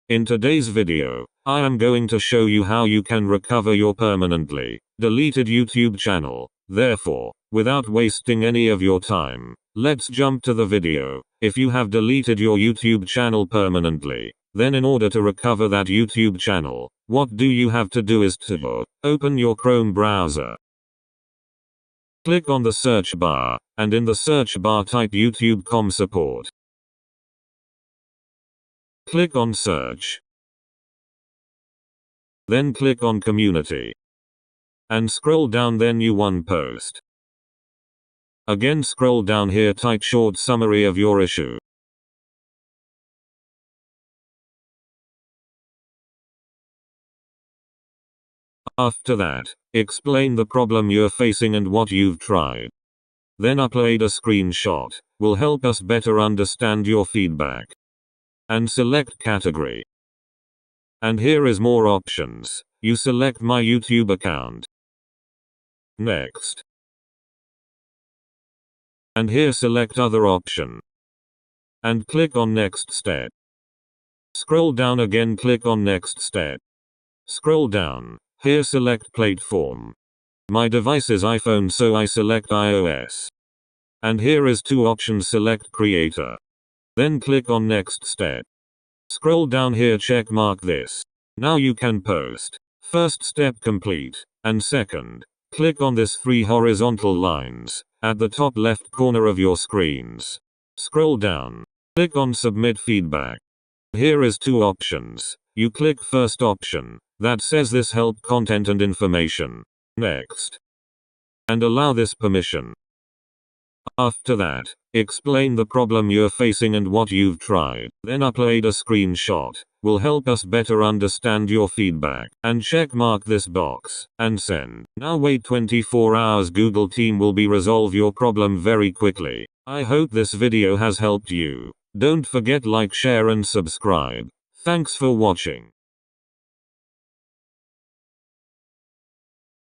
In today's video, I am going to show you how you can recover your permanently deleted YouTube channel. Therefore, without wasting any of your time, let's jump to the video. If you have deleted your YouTube channel permanently, then in order to recover that YouTube channel, what do you have to do is to open your Chrome browser. Click on the search bar, and in the search bar type YouTube.com support. Click on search. Then click on community. And scroll down, then new one post. Again scroll down here, type short summary of your issue. After that, explain the problem you're facing and what you've tried. Then upload a screenshot, will help us better understand your feedback. And select category. And here is more options. You select my YouTube account. Next. And here select other option. And click on next step. Scroll down again, click on next step. Scroll down. Here select platform. My device is iPhone, so I select iOS. And here is two options, select creator. Then click on next step. Scroll down here, check mark this. Now you can post. First step complete. And second, click on this three horizontal lines at the top left corner of your screens. Scroll down. Click on submit feedback. Here is two options. You click first option that says this help content and information. Next. And allow this permission. After that, explain the problem you're facing and what you've tried. Then upload a screenshot. Will help us better understand your feedback. And check mark this box. And send. Now wait 24 hours. Google team will be resolve your problem very quickly. I hope this video has helped you. Don't forget like, share and subscribe. Thanks for watching.